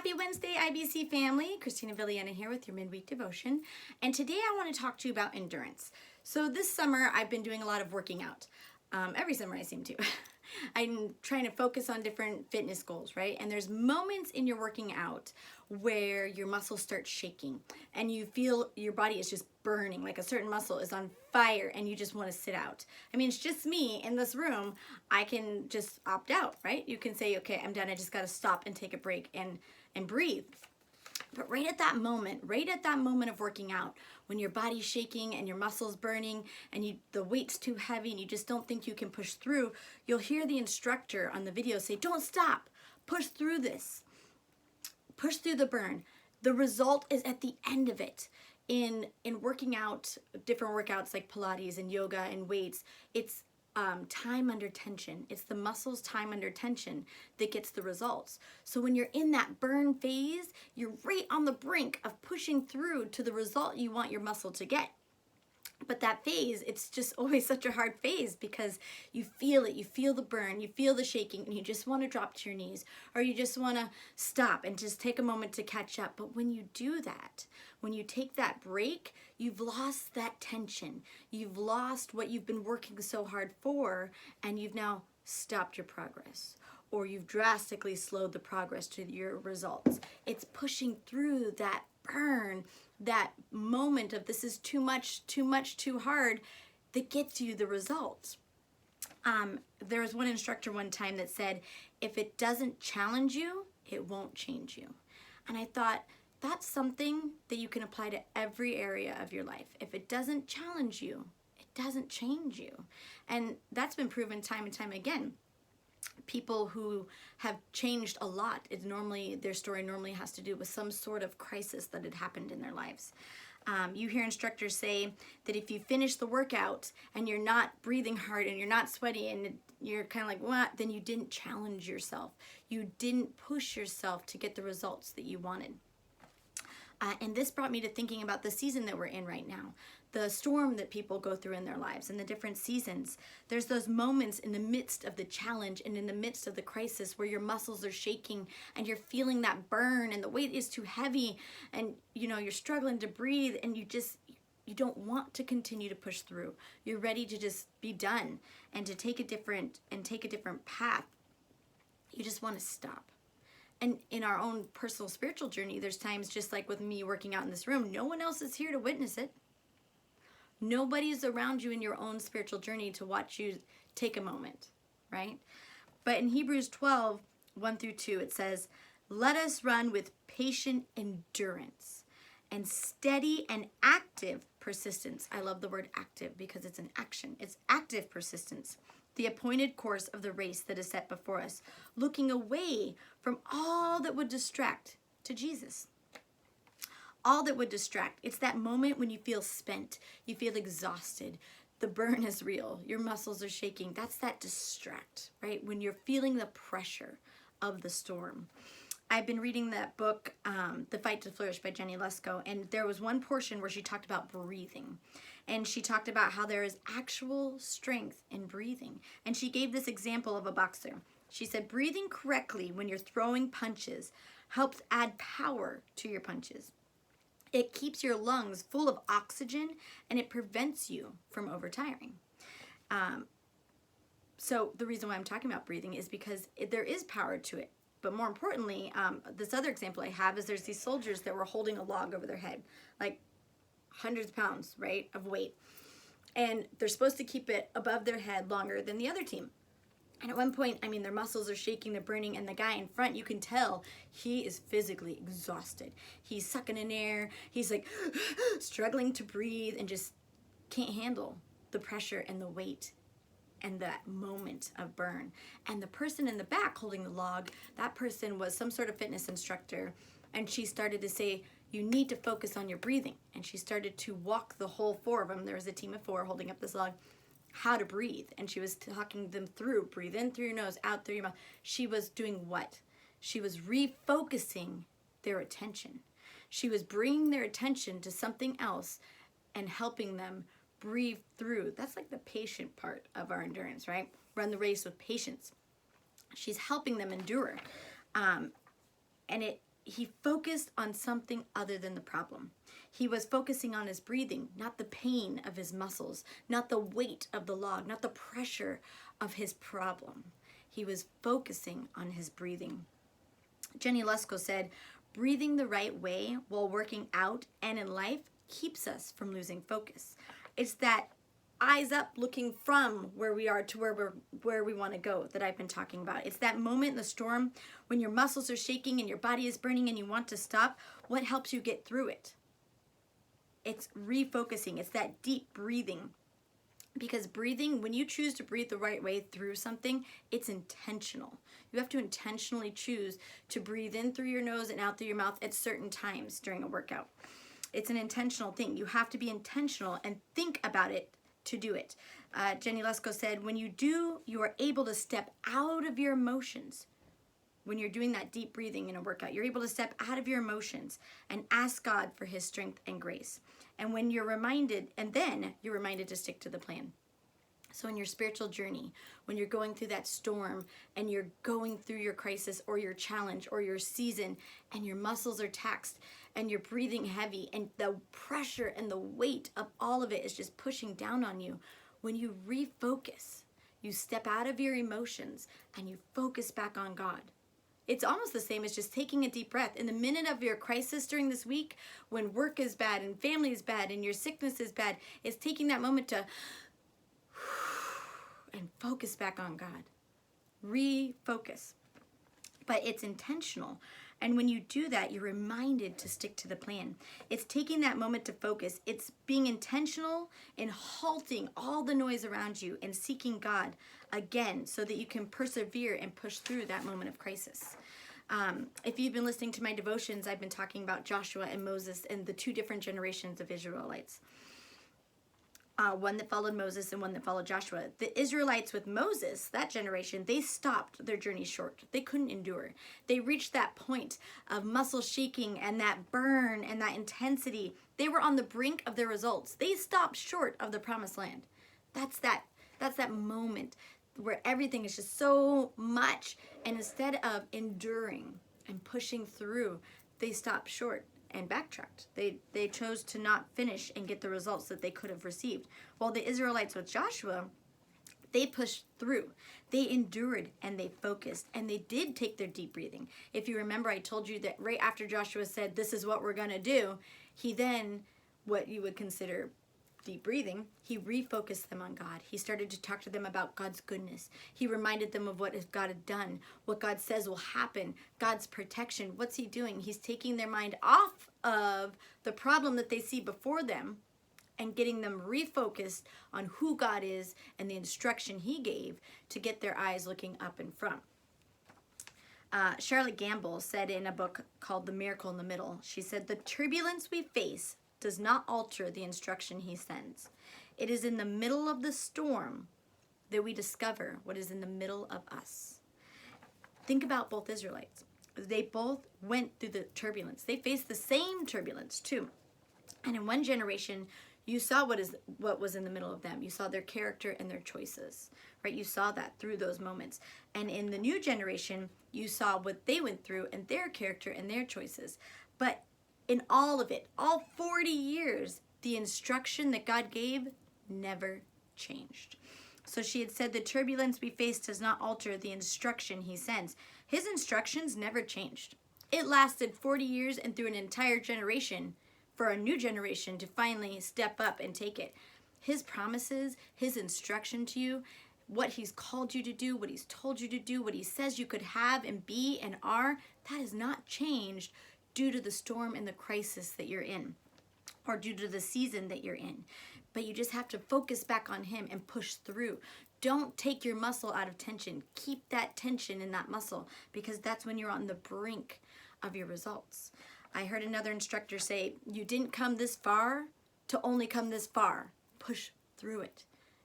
Happy Wednesday, IBC family. Christina Villiana here with your midweek devotion. And today I want to talk to you about endurance. So this summer I've been doing a lot of working out. Every summer I seem to. I'm trying to focus on different fitness goals, right? And there's moments in your working out where your muscles start shaking and you feel your body is just burning, like a certain muscle is on fire and you just want to sit out. I mean, it's just me in this room. I can just opt out, right? You can say, okay, I'm done. I just got to stop and take a break and breathe. But right at that moment of working out, when your body's shaking and your muscles burning and the weight's too heavy and you just don't think you can push through, you'll hear the instructor on the video say, don't stop, push through this, push through the burn. The result is at the end of it. In working out, different workouts like Pilates and yoga and weights, it's time under tension. It's the muscles' time under tension that gets the results. So when you're in that burn phase, you're right on the brink of pushing through to the result you want your muscle to get. But that phase, it's just always such a hard phase because you feel it, you feel the burn, you feel the shaking, and you just want to drop to your knees, or you just want to stop and just take a moment to catch up. But when you do that, when you take that break, you've lost that tension. You've lost what you've been working so hard for, and you've now stopped your progress, or you've drastically slowed the progress to your results. It's pushing through that burn, that moment of this is too much, too hard, that gets you the results. There was one instructor one time that said, if it doesn't challenge you, it won't change you. And I thought, that's something that you can apply to every area of your life. If it doesn't challenge you, it doesn't change you. And that's been proven time and time again. People who have changed a lot, their story normally has to do with some sort of crisis that had happened in their lives. You hear instructors say that if you finish the workout and you're not breathing hard and you're not sweaty and you're kind of like, what? Then you didn't challenge yourself. You didn't push yourself to get the results that you wanted. And this brought me to thinking about the season that we're in right now, the storm that people go through in their lives and the different seasons. There's those moments in the midst of the challenge and in the midst of the crisis where your muscles are shaking and you're feeling that burn and the weight is too heavy and you're struggling to breathe and you don't want to continue to push through. You're ready to just be done and to take a different path. You just want to stop. And in our own personal spiritual journey, there's times just like with me working out in this room, no one else is here to witness it. Nobody's around you in your own spiritual journey to watch you take a moment, right? But in Hebrews 12, 1-2, it says, let us run with patient endurance and steady and active persistence. I love the word active because it's an action. It's active persistence. The appointed course of the race that is set before us, looking away from all that would distract to Jesus. All that would distract. It's that moment when you feel spent, you feel exhausted, the burn is real, your muscles are shaking. That's that distract, right? When you're feeling the pressure of the storm. I've been reading that book, The Fight to Flourish by Jenny Lesko, and there was one portion where she talked about breathing. And she talked about how there is actual strength in breathing. And she gave this example of a boxer. She said, breathing correctly when you're throwing punches helps add power to your punches. It keeps your lungs full of oxygen and it prevents you from overtiring. So the reason why I'm talking about breathing is because there is power to it. But more importantly, this other example I have is there's these soldiers that were holding a log over their head, like hundreds of pounds, right, of weight. And they're supposed to keep it above their head longer than the other team. And at one point, their muscles are shaking, they're burning, and the guy in front, you can tell he is physically exhausted. He's sucking in air, he's like struggling to breathe and just can't handle the pressure and the weight and that moment of burn. And the person in the back holding the log, that person was some sort of fitness instructor, and she started to say, you need to focus on your breathing. And she started to walk the whole four of them. There was a team of 4 holding up this log, how to breathe. And she was talking them through, breathe in through your nose, out through your mouth. She was doing what? She was refocusing their attention. She was bringing their attention to something else and helping them breathe through. That's like the patient part of our endurance, right? Run the race with patience. She's helping them endure. And he focused on something other than the problem. He was focusing on his breathing, not the pain of his muscles, not the weight of the log, not the pressure of his problem. He was focusing on his breathing. Jenny Lusko said, breathing the right way while working out and in life keeps us from losing focus. It's that eyes up looking from where we are to where we want to go that I've been talking about. It's that moment in the storm when your muscles are shaking and your body is burning and you want to stop. What helps you get through it? It's refocusing. It's that deep breathing. Because breathing, when you choose to breathe the right way through something, it's intentional. You have to intentionally choose to breathe in through your nose and out through your mouth at certain times during a workout. It's an intentional thing. You have to be intentional and think about it to do it. Jenny Lusko said, when you do, you are able to step out of your emotions. When you're doing that deep breathing in a workout, you're able to step out of your emotions and ask God for his strength and grace. And when you're reminded, and then you're reminded to stick to the plan. So in your spiritual journey, when you're going through that storm and you're going through your crisis or your challenge or your season and your muscles are taxed and you're breathing heavy and the pressure and the weight of all of it is just pushing down on you, when you refocus, you step out of your emotions and you focus back on God. It's almost the same as just taking a deep breath. In the minute of your crisis during this week, when work is bad and family is bad and your sickness is bad, it's taking that moment to and focus back on God. Refocus. But it's intentional. And when you do that, you're reminded to stick to the plan. It's taking that moment to focus. It's being intentional in halting all the noise around you and seeking God again so that you can persevere and push through that moment of crisis. If you've been listening to my devotions, I've been talking about Joshua and Moses and the two different generations of Israelites. One that followed Moses and one that followed Joshua. The Israelites with Moses, that generation, they stopped their journey short. They couldn't endure. They reached that point of muscle shaking and that burn and that intensity. They were on the brink of their results. They stopped short of the promised land. That's that moment where everything is just so much. And instead of enduring and pushing through, they stopped short and backtracked. They chose to not finish and get the results that they could have received. While the Israelites with Joshua, they pushed through. They endured and they focused and they did take their deep breathing. If you remember, I told you that right after Joshua said, this is what we're going to do, he then, what you would consider deep breathing, he refocused them on God. He started to talk to them about God's goodness. He reminded them of what God had done, what God says will happen, God's protection. What's he doing? He's taking their mind off of the problem that they see before them and getting them refocused on who God is and the instruction he gave to get their eyes looking up in front. Charlotte Gamble said in a book called The Miracle in the Middle, she said, the turbulence we face does not alter the instruction he sends. It is in the middle of the storm that we discover what is in the middle of us. Think about both Israelites. They both went through the turbulence. They faced the same turbulence too. And in one generation, you saw what was in the middle of them. You saw their character and their choices, right? You saw that through those moments. And in the new generation, you saw what they went through and their character and their choices. But in all of it, all 40 years, the instruction that God gave never changed. So she had said the turbulence we face does not alter the instruction he sends. His instructions never changed. It lasted 40 years and through an entire generation for a new generation to finally step up and take it. His promises, his instruction to you, what he's called you to do, what he's told you to do, what he says you could have and be and are, that has not changed due to the storm and the crisis that you're in, or due to the season that you're in. But you just have to focus back on him and push through. Don't take your muscle out of tension. Keep that tension in that muscle, because that's when you're on the brink of your results. I heard another instructor say, you didn't come this far to only come this far. Push through it.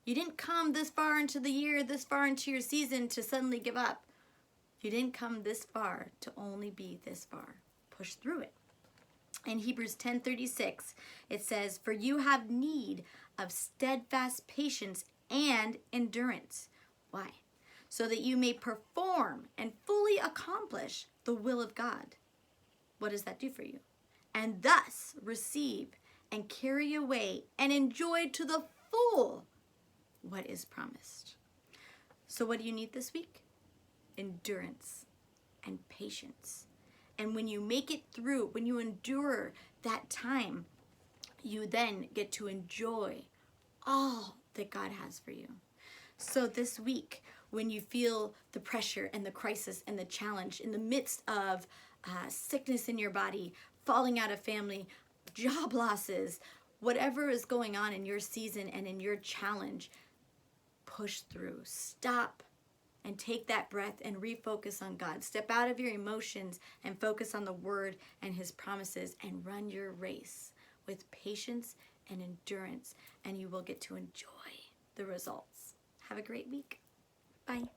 You didn't come this far into the year, this far into your season to suddenly give up. You didn't come this far to only be this far. Push through it. In Hebrews 10:36, it says, for you have need of steadfast patience and endurance. Why? So that you may perform and fully accomplish the will of God. what does that do for you? And thus receive and carry away and enjoy to the full what is promised. So what do you need this week? Endurance and patience. And when you make it through, when you endure that time, you then get to enjoy all that God has for you. So this week, when you feel the pressure and the crisis and the challenge in the midst of sickness in your body, falling out of family, job losses, whatever is going on in your season and in your challenge, push through. Stop and take that breath and refocus on God. Step out of your emotions and focus on the Word and His promises and run your race with patience and endurance, and you will get to enjoy the results. Have a great week. Bye.